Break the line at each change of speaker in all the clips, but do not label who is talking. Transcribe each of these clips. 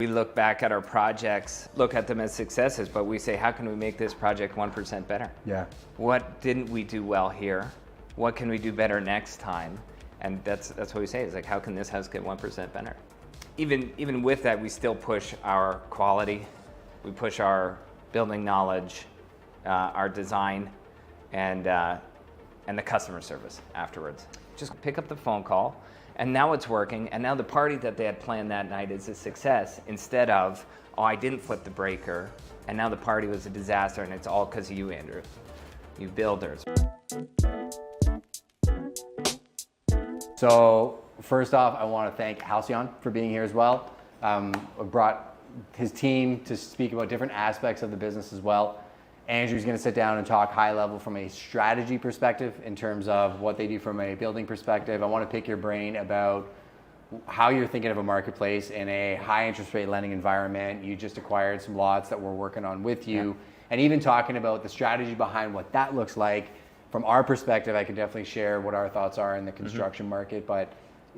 We look back at our projects, look at them as successes, but we say, how can we make this project 1% better?
Yeah.
What didn't we do well here? What can we do better next time? And that's what we say, is like, how can this house get 1% better? Even with that, we still push our quality, we push our building knowledge, our design, and the customer service afterwards. Just pick up the phone call, and now it's working, and now the party that they had planned that night is a success, instead of, oh, I didn't flip the breaker, and now the party was a disaster, and it's all because of you, Andrew, you builders.
So first off, I want to thank Halcyon for being here as well. Brought his team to speak about different aspects of the business as well. Andrew's going to sit down and talk high level from a strategy perspective in terms of what they do from a building perspective. I want to pick your brain about how you're thinking of a marketplace in a high interest rate lending environment. You just acquired some lots that we're working on with you, and even talking about the strategy behind what that looks like. From our perspective, I can definitely share what our thoughts are in the construction market, but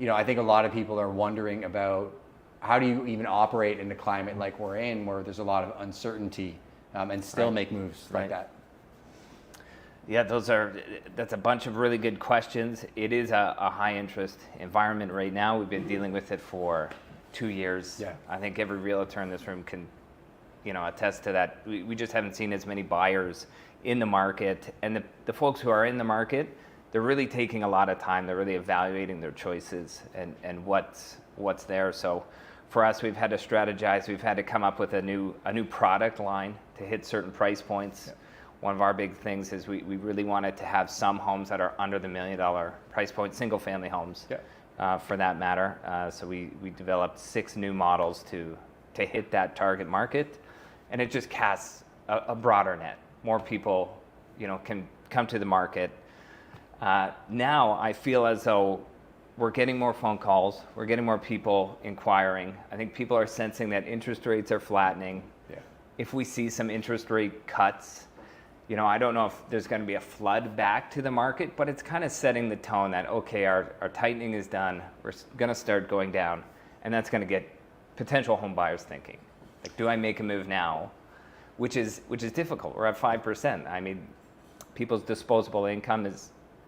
I think a lot of people are wondering about how do you even operate in a climate like we're in, where there's a lot of uncertainty, and still make moves like that.
Yeah, that's a bunch of really good questions. It is a high interest environment right now. We've been dealing with it for 2 years.
Yeah.
I think every realtor in this room can, attest to that. We just haven't seen as many buyers in the market, and the folks who are in the market, they're really taking a lot of time. They're really evaluating their choices and what's there. So for us, we've had to strategize. We've had to come up with a new product line to hit certain price points. Yeah. One of our big things is we really wanted to have some homes that are under the $1 million price point, single family homes, for that matter. So we developed 6 new models to hit that target market, and it just casts a broader net. More people, can come to the market. Now I feel as though we're getting more phone calls. We're getting more people inquiring. I think people are sensing that interest rates are flattening.
Yeah.
If we see some interest rate cuts, I don't know if there's going to be a flood back to the market, but it's kind of setting the tone that, okay, our tightening is done. We're going to start going down, and that's going to get potential home buyers thinking, like, do I make a move now? Which is difficult. We're at 5%. I mean, people's disposable income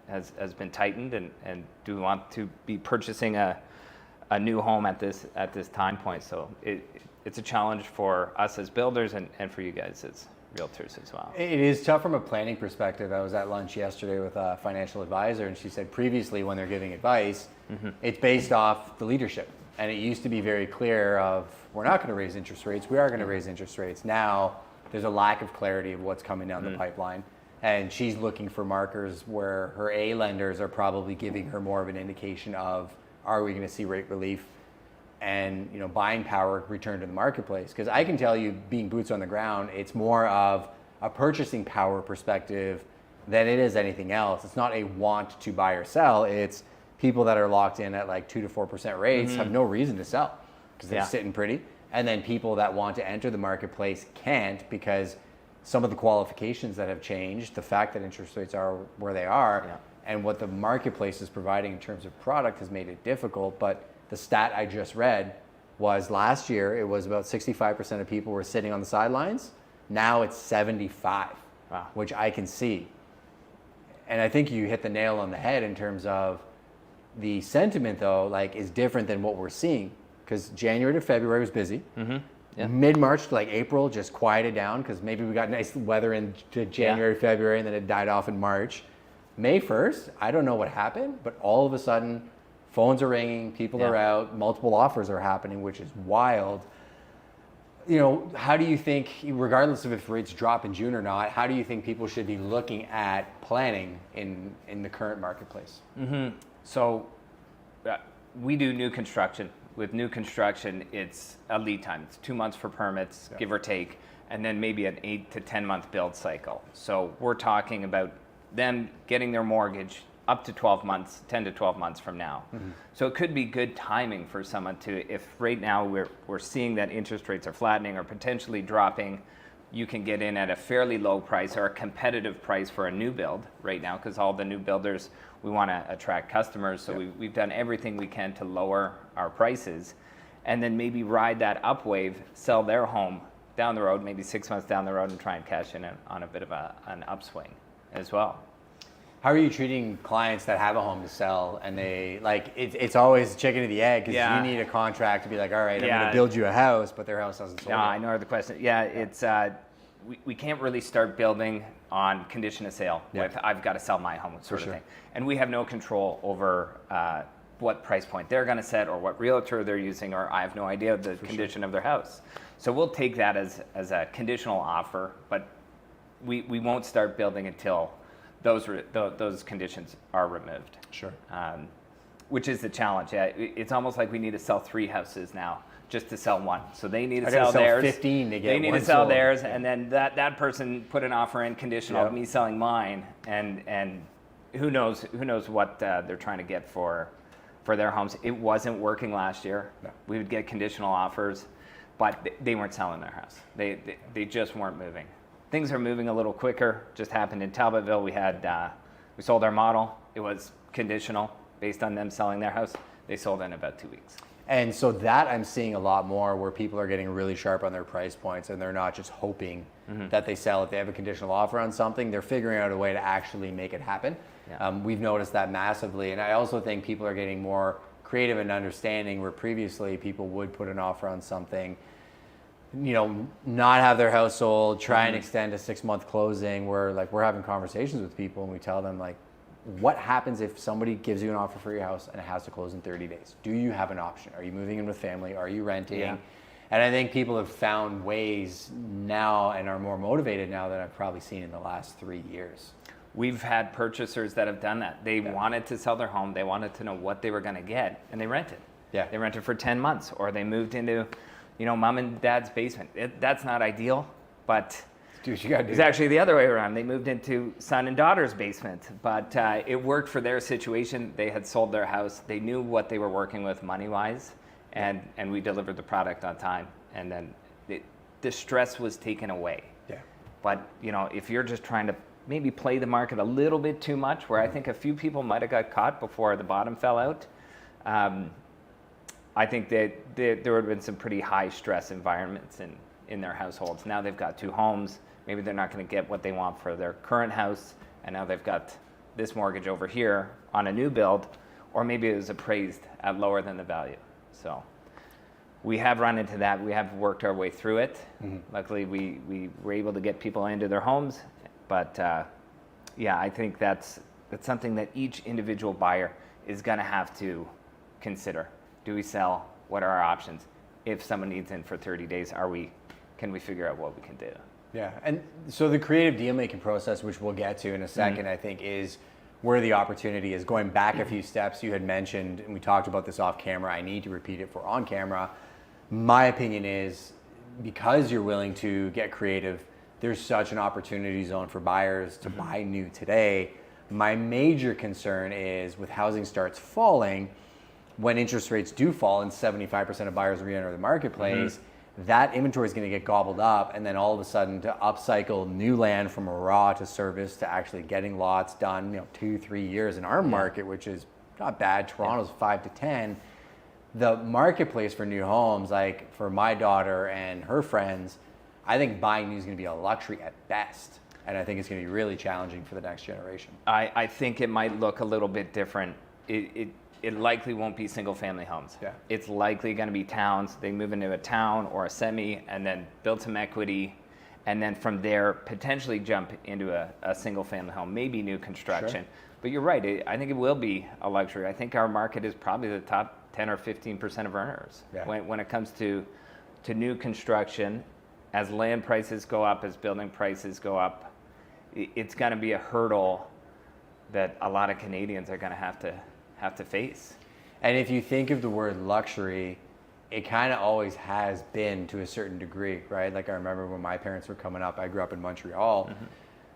has been tightened, and do we want to be purchasing a new home at this time point? So it's a challenge for us as builders and for you guys as realtors as well.
It is tough from a planning perspective. I was at lunch yesterday with a financial advisor, and she said previously when they're giving advice, it's based off the leadership. And it used to be very clear of, we're not going to raise interest rates. We are going to raise interest rates. Now there's a lack of clarity of what's coming down the pipeline. And she's looking for markers where her A lenders are probably giving her more of an indication of, are we going to see rate relief and buying power return to the marketplace? Because I can tell you, being boots on the ground, it's more of a purchasing power perspective than it is anything else. It's not a want to buy or sell. It's people that are locked in at like 2 to 4% rates have no reason to sell because they're sitting pretty. And then people that want to enter the marketplace can't, because some of the qualifications that have changed, the fact that interest rates are where they are, and what the marketplace is providing in terms of product has made it difficult. But the stat I just read was last year, it was about 65% of people were sitting on the sidelines. Now it's 75, which I can see. And I think you hit the nail on the head in terms of the sentiment, though, is different than what we're seeing. Because January to February was busy. Mid-March to April just quieted down, because maybe we got nice weather into January, February, and then it died off in March. May 1st, I don't know what happened, but all of a sudden, phones are ringing, people are out, multiple offers are happening, which is wild. How do you think, regardless of if rates drop in June or not, how do you think people should be looking at planning in the current marketplace?
So we do new construction. With new construction, it's a lead time. It's 2 months for permits, give or take, and then maybe an 8 to 10 month build cycle. So we're talking about them getting their mortgage up to 12 months, 10 to 12 months from now. So it could be good timing for someone to, if right now we're seeing that interest rates are flattening or potentially dropping, you can get in at a fairly low price or a competitive price for a new build right now, because all the new builders, we want to attract customers. So we've done everything we can to lower our prices. and then maybe ride that up wave, sell their home down the road, maybe 6 months down the road, and try and cash in on a bit of an upswing as well.
How are you treating clients that have a home to sell and they like it's always chicken or the egg because you need a contract to be like, all right, I'm going to build you a house, but their house hasn't sold.
No, I know the question. Yeah, it's we can't really start building on condition of sale with I've got to sell my home sort of thing, and we have no control over what price point they're going to set or what realtor they're using, or I have no idea the condition of their house. So we'll take that as a conditional offer, but we won't start building until those conditions are removed.
Sure.
Which is the challenge. Yeah, it's almost like we need to sell 3 houses now just to sell one. So they need to sell theirs.
15 to get
they need
one
to sell
sold.
theirs, and then that person put an offer in conditional of me selling mine, and who knows what they're trying to get for their homes. It wasn't working last year. No. We would get conditional offers, but they weren't selling their house. They just weren't moving. Things are moving a little quicker. Just happened in Talbotville. We sold our model. It was conditional based on them selling their house. They sold in about 2 weeks.
And so that I'm seeing a lot more where people are getting really sharp on their price points and they're not just hoping that they sell. If they have a conditional offer on something, they're figuring out a way to actually make it happen. Yeah. We've noticed that massively. And I also think people are getting more creative and understanding where previously people would put an offer on something, not have their house sold, try and extend a 6-month closing, where like we're having conversations with people and we tell them like, what happens if somebody gives you an offer for your house and it has to close in 30 days? Do you have an option? Are you moving in with family? Are you renting? Yeah. And I think people have found ways now and are more motivated now than I've probably seen in the last 3 years.
We've had purchasers that have done that. They wanted to sell their home. They wanted to know what they were going to get, and they rented. Yeah. They rented for 10 months, or they moved into, mom and dad's basement. That's not ideal, but it's actually the other way around. They moved into son and daughter's basement, but it worked for their situation. They had sold their house. They knew what they were working with money-wise, and we delivered the product on time. And then the stress was taken away. Yeah. But, if you're just trying to maybe play the market a little bit too much, where I think a few people might have got caught before the bottom fell out, I think that there would have been some pretty high stress environments in their households. Now they've got 2 homes. Maybe they're not going to get what they want for their current house, and now they've got this mortgage over here on a new build, or maybe it was appraised at lower than the value. So we have run into that. We have worked our way through it. Luckily, we were able to get people into their homes, but I think that's something that each individual buyer is going to have to consider. Do we sell? What are our options? If someone needs in for 30 days, can we figure out what we can do?
Yeah, and so the creative deal-making process, which we'll get to in a second, I think is where the opportunity is. Going back a few steps, you had mentioned, and we talked about this off camera, I need to repeat it for on camera. My opinion is, because you're willing to get creative, there's such an opportunity zone for buyers to buy new today. My major concern is with housing starts falling, when interest rates do fall and 75% of buyers re-enter the marketplace, that inventory is going to get gobbled up, and then all of a sudden to upcycle new land from a raw to service to actually getting lots done, 2-3 years in our market, which is not bad. Toronto's 5 to 10. The marketplace for new homes, like for my daughter and her friends, I think buying new is going to be a luxury at best, and I think it's going to be really challenging for the next generation.
I think it might look a little bit different. It likely won't be single family homes. Yeah. It's likely going to be towns. They move into a town or a semi and then build some equity, and then from there potentially jump into a single family home, maybe new construction. Sure. But you're right, I think it will be a luxury. I think our market is probably the top 10 or 15% of earners when it comes to new construction. As land prices go up, as building prices go up, it's going to be a hurdle that a lot of Canadians are going to have to face.
And if you think of the word luxury, it kind of always has been to a certain degree, right? Like I remember when my parents were coming up, I grew up in Montreal.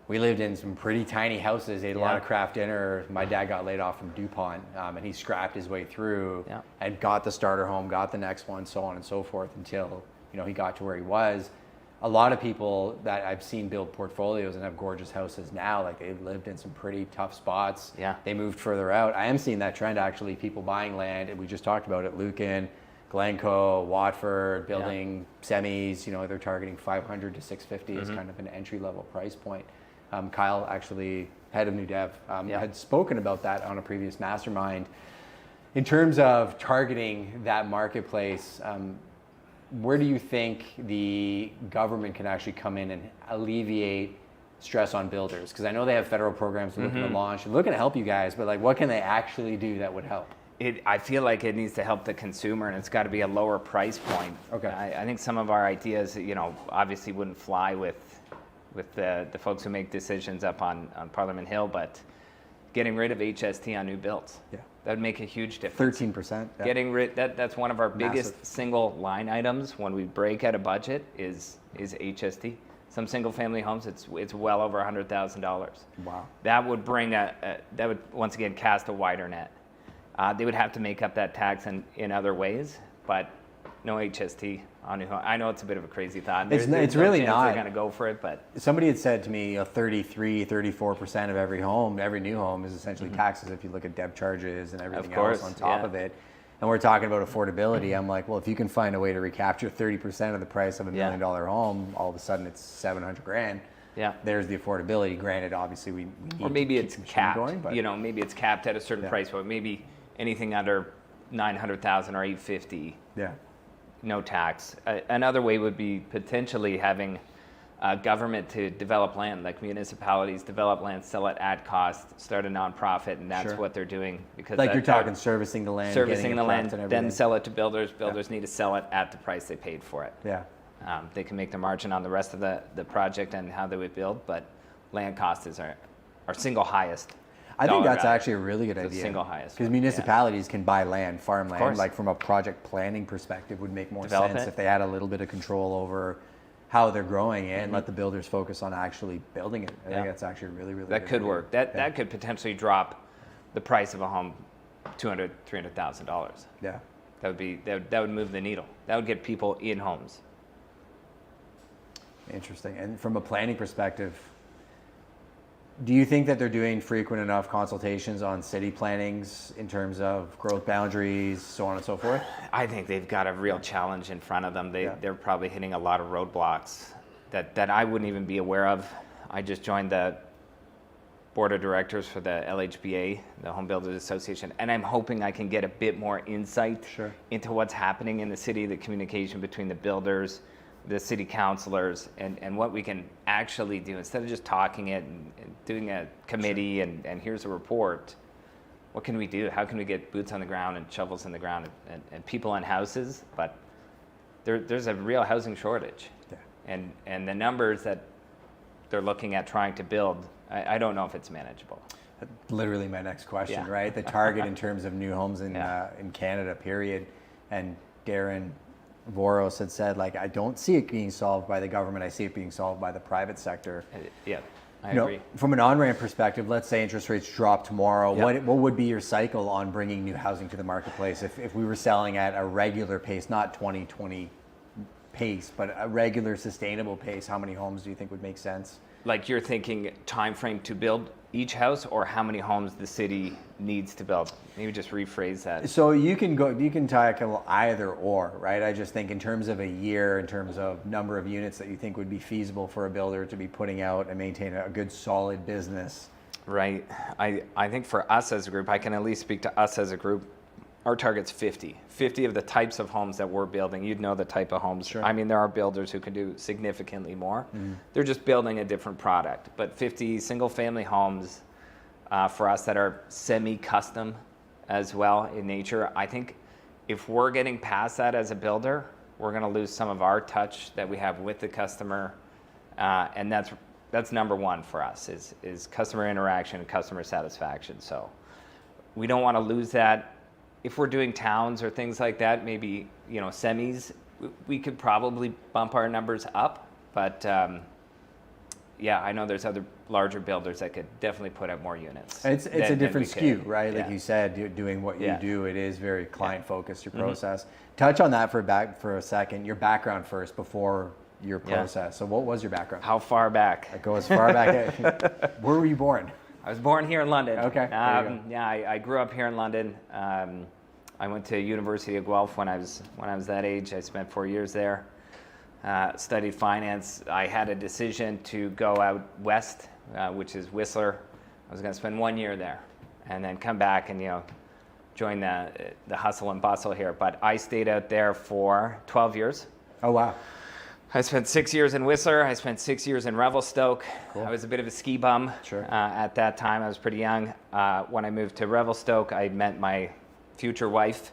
We lived in some pretty tiny houses, ate a lot of craft dinner. My dad got laid off from DuPont, and he scrapped his way through and got the starter home, got the next one, so on and so forth until he got to where he was. A lot of people that I've seen build portfolios and have gorgeous houses now, like they've lived in some pretty tough spots. Yeah. They moved further out. I am seeing that trend actually, people buying land, and we just talked about it, Lucan, Glencoe, Watford, building semis, they're targeting 500 to 650 as kind of an entry-level price point. Kyle, actually, head of new dev, had spoken about that on a previous mastermind. In terms of targeting that marketplace, where do you think the government can actually come in and alleviate stress on builders? Because I know they have federal programs they're looking to launch, looking to help you guys, but like, what can they actually do that would help?
I feel like it needs to help the consumer, and it's got to be a lower price point.
Okay.
I think some of our ideas, obviously wouldn't fly with the folks who make decisions up on Parliament Hill, but getting rid of HST on new builds.
Yeah.
That would make a huge difference.
13%. Yeah.
Getting rid that's one of our biggest
Massive.
single line items when we break out a budget is HST. Some single family homes, it's well over $100,000.
Wow.
That would bring that would once again cast a wider net. They would have to make up that tax in other ways, but no HST on new home. I know it's a bit of a crazy thought.
It's
no
really
chance
not.
They're going to go for it, but
Somebody had said to me, 34% of every new home is essentially taxes if you look at debt charges and everything else on top of it. And we're talking about affordability. I'm like, well, if you can find a way to recapture 30% of the price of $1 million home, all of a sudden it's $700,000.
yeah.
There's the affordability. Granted, obviously we need
Or maybe
to keep
it's
the machine
capped.
going, but
Maybe it's capped at a certain price point. Maybe anything under 900,000 or 850,
yeah.
no tax. Another way would be potentially having government to develop land, like municipalities develop land, sell it at cost, start a nonprofit, and that's
Sure.
what they're doing. Because
Like you're talking servicing the land,
servicing
getting
the
it
land,
prepped and
then
everything.
sell it to builders. Builders need to sell it at the price they paid for it.
Yeah.
They can make their margin on the rest of the project and how they would build, but land cost is our single highest.
I think
dollar
that's
value.
actually a really good
It's the
idea.
single highest
Because
one,
municipalities can buy land, farmland,
course.
like from a project planning perspective would make more
Develop
sense
it.
if they had a little bit of control over how they're growing it and let the builders focus on actually building it. I think that's actually really, really
That
good
could
idea.
work. That could potentially drop the price of a home $200,000, $300,000.
Yeah.
That would move the needle. That would get people in homes.
Interesting. And from a planning perspective, do you think that they're doing frequent enough consultations on city plannings in terms of growth boundaries, so on and so forth?
I think they've got a real challenge in front of them. They're probably hitting a lot of roadblocks that I wouldn't even be aware of. I just joined the board of directors for the LHBA, the Home Builders Association, and I'm hoping I can get a bit more insight into what's happening in the city, the communication between the builders, the city councilors, and what we can actually do instead of just talking it and doing a committee and here's a report. What can we do? How can we get boots on the ground and shovels in the ground and people in houses? But there's a real housing shortage, and the numbers that they're looking at trying to build, I don't know if it's manageable.
Literally my next question, right? The target in terms of new homes in Canada, period. And Darren Voros had said, like, I don't see it being solved by the government. I see it being solved by the private sector.
Yeah, I agree.
From an on-ramp perspective, let's say interest rates drop tomorrow. What would be your cycle on bringing new housing to the marketplace if we were selling at a regular pace, not 2020 pace, but a regular sustainable pace? How many homes do you think would make sense?
Like you're thinking time frame to build each house, or how many homes the city needs to build? Maybe just rephrase that.
So you can tackle either or, right? I just think in terms of a year, in terms of number of units that you think would be feasible for a builder to be putting out and maintain a good solid business.
Right. I think for us as a group, I can at least speak to us as a group, our target's 50 of the types of homes that we're building. You'd know the type of homes.
Sure.
I mean, there are builders who can do significantly more. They're just building a different product. But 50 single family homes for us that are semi-custom as well in nature. I think if we're getting past that as a builder, we're going to lose some of our touch that we have with the customer. And that's number one for us is customer interaction and customer satisfaction. So we don't want to lose that. If we're doing towns or things like that, maybe, semis, we could probably bump our numbers up. But I know there's other larger builders that could definitely put out more units.
It's a different skew, right?
Yeah.
Like you said, doing what you do, it is very client focused, your process. Touch on that for a second. Your background first before your process. So what was your background?
How far back?
I go as far back. Where were you born?
I was born here in London.
Okay.
I grew up here in London. I went to University of Guelph when I was that age. I spent 4 years there. Studied finance. I had a decision to go out west, which is Whistler. I was going to spend 1 year there, and then come back and join the hustle and bustle here. But I stayed out there for 12 years.
Oh wow.
I spent 6 years in Whistler. I spent 6 years in Revelstoke.
Cool.
I was a bit of a ski bum.
Sure.
At that time. I was pretty young. When I moved to Revelstoke, I met my future wife.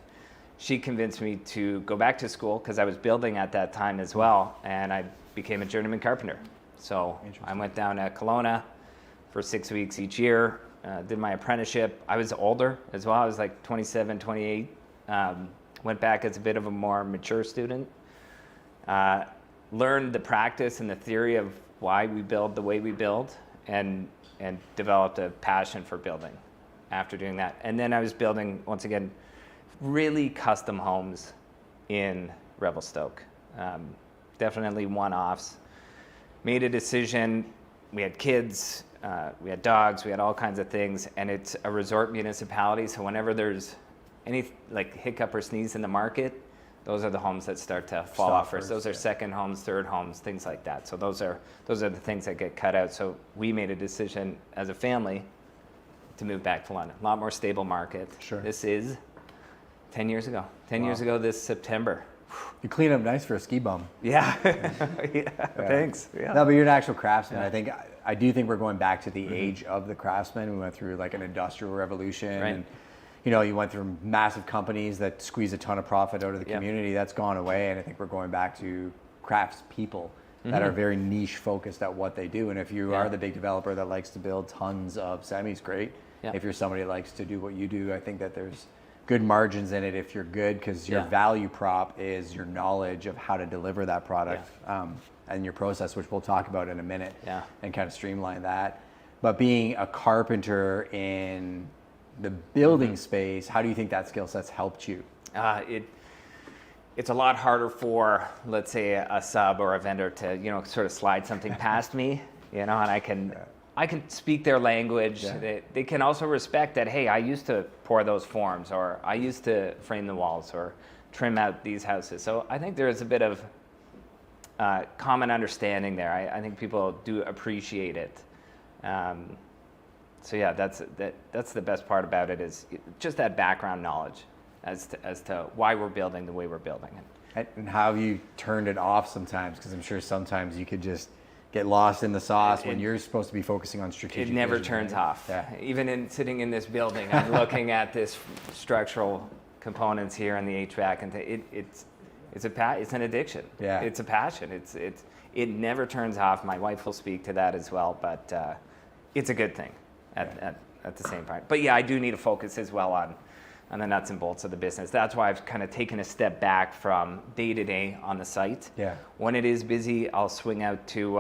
She convinced me to go back to school because I was building at that time as well, and I became a journeyman carpenter. So I went down to Kelowna for 6 weeks each year, did my apprenticeship. I was older as well. I was like 27, 28. Went back as a bit of a more mature student. Learned the practice and the theory of why we build the way we build, and developed a passion for building after doing that. And then I was building, once again, really custom homes in Revelstoke. Definitely one-offs. Made a decision. We had kids, we had dogs, we had all kinds of things, and it's a resort municipality, so whenever there's any like hiccup or sneeze in the market, those are the homes that start to fall off first. Those are second homes, third homes, things like that. So those are the things that get cut out. So we made a decision as a family to move back to London. A lot more stable market.
Sure.
This is 10 years ago. 10 years ago this September.
You clean up nice for a ski bum.
Yeah. Thanks. Yeah.
No, but you're an actual craftsman. I do think we're going back to the age of the craftsman. We went through like an industrial revolution,
Right.
and you went through massive companies that squeeze a ton of profit out of the community. That's gone away, and I think we're going back to crafts people that are very niche focused at what they do. And if you are the big developer that likes to build tons of semis, great.
Yeah.
If you're somebody that likes to do what you do, I think that there's good margins in it if you're good, because your value prop is your knowledge of how to deliver that product and your process, which we'll talk about in a minute, and kind of streamline that. But being a carpenter in the building space, how do you think that skill set's helped you?
It's a lot harder for, let's say, a sub or a vendor to sort of slide something past me, and I can speak their language. Yeah. They can also respect that, hey, I used to pour those forms, or I used to frame the walls or trim out these houses. So I think there is a bit of common understanding there. I think people do appreciate it. So yeah, that's the best part about it, is just that background knowledge as to why we're building the way we're building it.
And how have you turned it off sometimes? Because I'm sure sometimes you could just get lost in the sauce when you're supposed to be focusing on strategic.
It never
vision,
turns
right?
off.
Yeah.
Even sitting in this building, I'm looking at this structural components here and the HVAC, and it's an addiction.
Yeah.
It's a passion. It never turns off. My wife will speak to that as well, but it's a good thing at the same time. But yeah, I do need to focus as well on the nuts and bolts of the business. That's why I've kind of taken a step back from day to day on the site.
Yeah.
When it is busy, I'll swing out to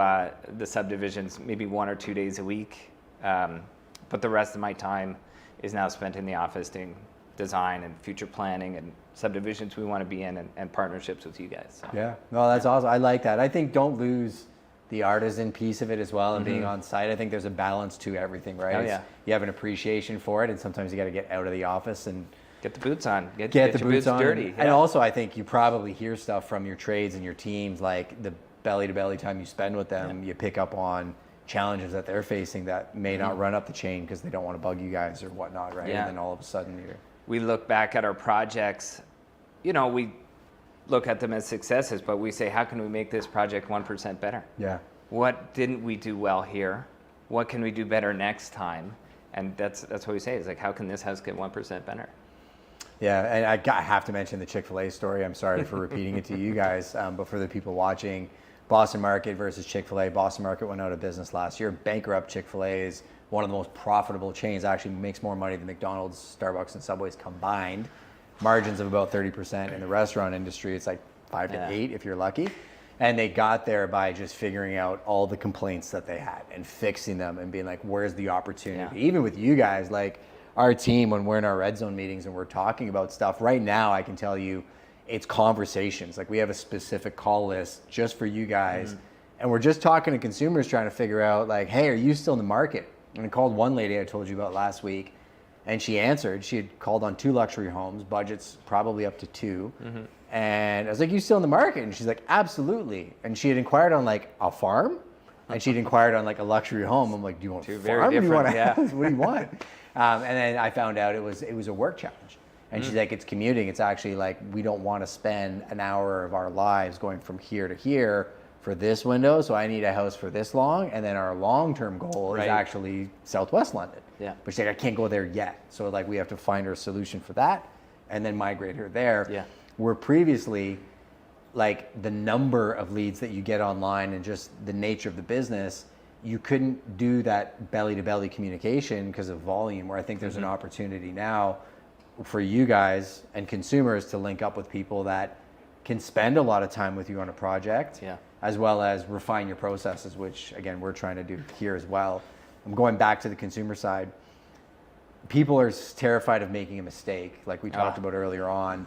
the subdivisions maybe 1 or 2 days a week. But the rest of my time is now spent in the office doing design and future planning and subdivisions we want to be in, and partnerships with you guys. So.
Yeah. No, that's awesome. I like that. I think don't lose the artisan piece of it as well, and being on site. I think there's a balance to everything, right?
Oh, yeah.
You have an appreciation for it, and sometimes you got to get out of the office and
get the boots on. Get
the
your boots
on.
dirty.
And also, I think you probably hear stuff from your trades and your teams, like the belly-to-belly time you spend with them, you pick up on challenges that they're facing that may not run up the chain because they don't want to bug you guys or whatnot, right?
Yeah.
And then all of a sudden
we look back at our projects, we look at them as successes, but we say, how can we make this project 1% better?
Yeah.
What didn't we do well here? What can we do better next time? And that's what we say, is like, how can this house get 1% better?
Yeah, and I have to mention the Chick-fil-A story. I'm sorry for repeating it to you guys, but for the people watching, Boston Market versus Chick-fil-A. Boston Market went out of business last year. Bankrupt. Chick-fil-A is one of the most profitable chains, actually makes more money than McDonald's, Starbucks, and Subway's combined. Margins of about 30%. In the restaurant industry, it's like 5 to 8 if you're lucky. And they got there by just figuring out all the complaints that they had and fixing them and being like, where's the opportunity? Yeah. Even with you guys, like our team, when we're in our Red Zone meetings and we're talking about stuff, right now I can tell you it's conversations. Like we have a specific call list just for you guys. And we're just talking to consumers trying to figure out like, hey, are you still in the market? And I called one lady I told you about last week, And she answered. She had called on 2 luxury homes, budgets probably up to 2. And I was like, "You still in the market?" And she's like, "Absolutely." And she had inquired on like a farm, and she'd inquired on like a luxury home. I'm like, "Do you want a farm? Or do you want a house? What do you want?" And then I found out it was a work challenge. And she's like, "It's commuting. It's actually like we don't want to spend an hour of our lives going from here to here for this window. So I need a house for this long. And then our long-term goal is actually Southwest London."
Yeah.
But she's like, "I can't go there yet. So like we have to find her a solution for that and then migrate her there."
Yeah.
Where previously, like the number of leads that you get online and just the nature of the business, you couldn't do that belly-to-belly communication because of volume, where I think there's an opportunity now for you guys and consumers to link up with people that can spend a lot of time with you on a project, as well as refine your processes, which again, we're trying to do here as well. I'm going back to the consumer side. People are terrified of making a mistake, like we talked about earlier on.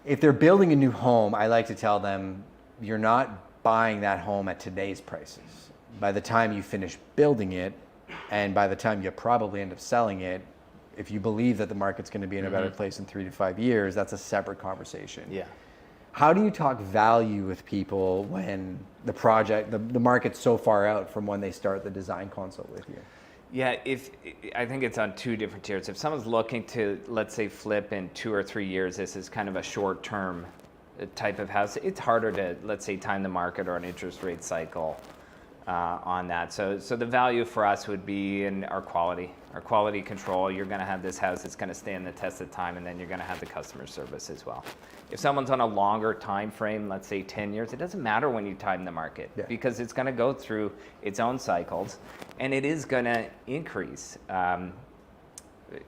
If they're building a new home, I like to tell them, you're not buying that home at today's prices. By the time you finish building it, and by the time you probably end up selling it, if you believe that the market's going to be in a better place in 3 to 5 years, that's a separate conversation.
Yeah.
How do you talk value with people when the market's so far out from when they start the design consult with you?
Yeah, I think it's on 2 different tiers. If someone's looking to, let's say, flip in 2 or 3 years, this is kind of a short-term type of house. It's harder to, let's say, time the market or an interest rate cycle on that. So the value for us would be in our quality control. You're going to have this house that's going to stand the test of time, and then you're going to have the customer service as well. If someone's on a longer time frame, let's say 10 years, it doesn't matter when you time the market because it's going to go through its own cycles, and it is going to increase.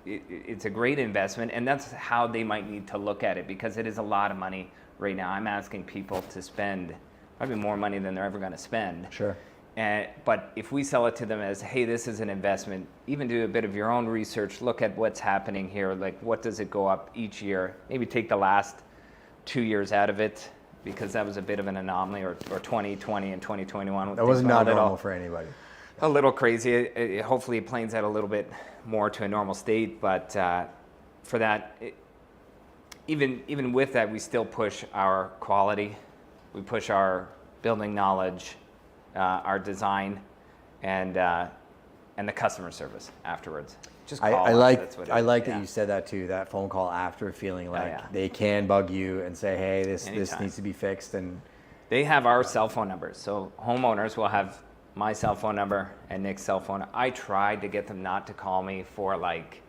It's a great investment, and that's how they might need to look at it, because it is a lot of money right now. I'm asking people to spend probably more money than they're ever going to spend.
Sure.
But if we sell it to them as, hey, this is an investment, even do a bit of your own research, look at what's happening here, like what does it go up each year, maybe take the last 2 years out of it, because that was a bit of an anomaly, or 2020 and 2021.
That was not normal for anybody.
A little crazy. Hopefully it planes out a little bit more to a normal state, but for that, even with that, we still push our quality, we push our building knowledge, our design, and the customer service afterwards. Just call
I
us.
like
That's what
that you said that too. That phone call after, feeling like they can bug you and say, "Hey, this needs to be fixed." And
they have our cell phone numbers, so homeowners will have my cell phone number and Nick's cell phone. I tried to get them not to call me for like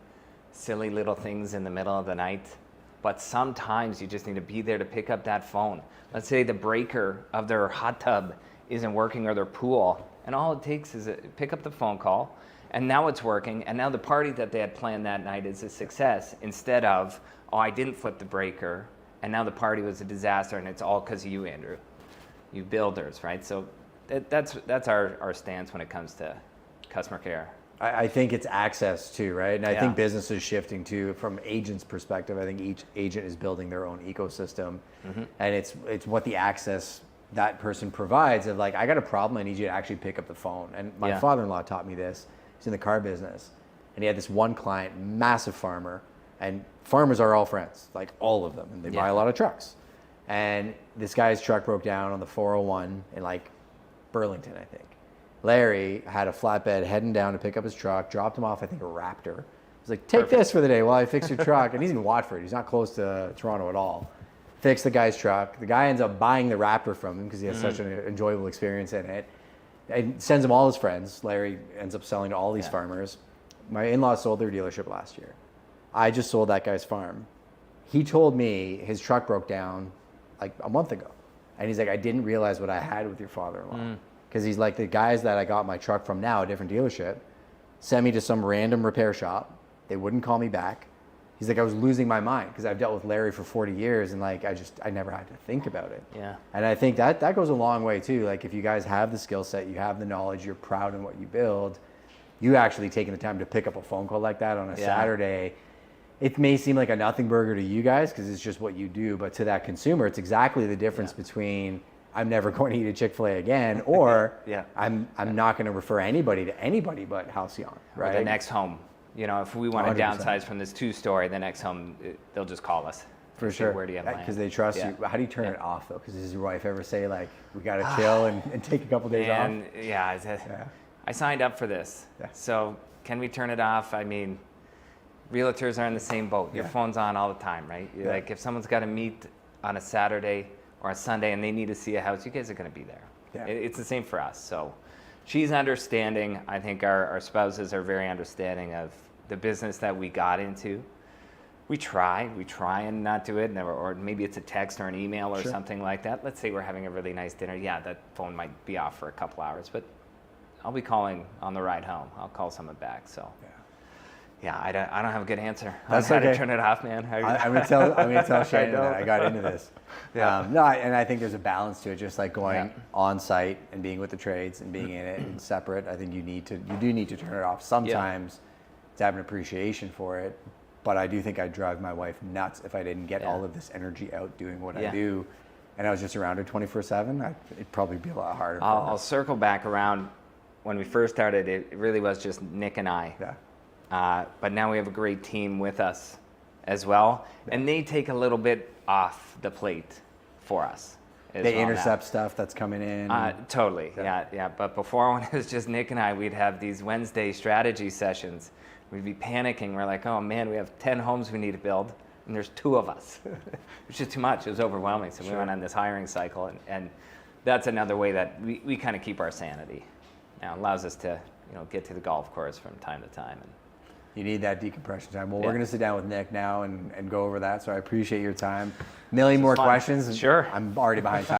silly little things in the middle of the night, but sometimes you just need to be there to pick up that phone. Let's say the breaker of their hot tub isn't working, or their pool, and all it takes is pick up the phone call, and now it's working, and now the party that they had planned that night is a success, instead of, oh, I didn't flip the breaker, and now the party was a disaster, and it's all because of you, Andrew, you builders, right? So that's our stance when it comes to customer care.
I think it's access too, right? And I think business is shifting too, from agents' perspective. I think each agent is building their own ecosystem, and it's what the access that person provides of, like, I got a problem, I need you to actually pick up the phone. And my father-in-law taught me this. He's in the car business, and he had this one client, massive farmer, and farmers are all friends, like all of them, and they buy a lot of trucks. And this guy's truck broke down on the 401 in like Burlington, I think. Larry had a flatbed heading down to pick up his truck, dropped him off, I think, a Raptor. He's like, take this for the day while I fix your truck. And he's in Watford. He's not close to Toronto at all. Fix the guy's truck. The guy ends up buying the Raptor from him because he has such an enjoyable experience in it. And sends him all his friends. Larry ends up selling to all these farmers. My in-laws sold their dealership last year. I just sold that guy's farm. He told me his truck broke down like a month ago. And he's like, I didn't realize what I had with your father-in-law. Because he's like, the guys that I got my truck from now, a different dealership, sent me to some random repair shop. They wouldn't call me back. He's like, I was losing my mind because I've dealt with Larry for 40 years and like, I never had to think about it.
Yeah.
And I think that goes a long way too. Like, if you guys have the skill set, you have the knowledge, you're proud in what you build, you actually taking the time to pick up a phone call like that on a Saturday, it may seem like a nothing burger to you guys because it's just what you do, but to that consumer, it's exactly the difference between I'm never going to eat a Chick-fil-A again, or I'm not going to refer anybody to anybody but Halcyon, right?
Or the next home. You know, if we want to
100%.
downsize from this 2-story, the next home, they'll just call us.
For
Say,
sure.
Where do you have land?
Because they trust
Yeah.
you. How do you turn it off though? Because does your wife ever say like, we got to chill and take a couple days off?
And yeah, I signed up for this.
Yeah.
So can we turn it off? I mean, realtors are in the same boat. Your
Yeah.
phone's on all the time, right?
Yeah.
Like if someone's got to meet on a Saturday or a Sunday and they need to see a house, you guys are going to be there.
Yeah.
It's the same for us. So she's understanding. I think our spouses are very understanding of the business that we got into. We try and not do it, or maybe it's a text or an email or
Sure.
something like that. Let's say we're having a really nice dinner. Yeah, that phone might be off for a couple hours, but I'll be calling on the ride home. I'll call someone back. So yeah, I don't have a good answer on how to turn it off, man.
I'm gonna tell Shannon that I got into this.
Yeah.
And I think there's a balance to it, just like going
Yeah.
on site and being with the trades and being in it and separate. I think you do need to turn it off sometimes to have an appreciation for it. But I do think I'd drive my wife nuts if I didn't get all of this energy out doing what I do, and I was just around her 24/7. It'd probably be a lot harder.
I'll circle back around. When we first started, it really was just Nick and I.
Yeah.
But now we have a great team with us as well, and they take a little bit off the plate for us.
They intercept stuff that's coming in.
Totally, yeah. But before, when it was just Nick and I, we'd have these Wednesday strategy sessions. We'd be panicking. We're like, oh man, we have 10 homes we need to build, and there's 2 of us. Which is too much. It was overwhelming. So we went on this hiring cycle, and that's another way that we kind of keep our sanity. Now, it allows us to get to the golf course from time to time. And
you need that decompression time. Well, we're going to sit down with Nick now and go over that. So I appreciate your time. Million more
fun.
questions.
Sure.
I'm already behind time.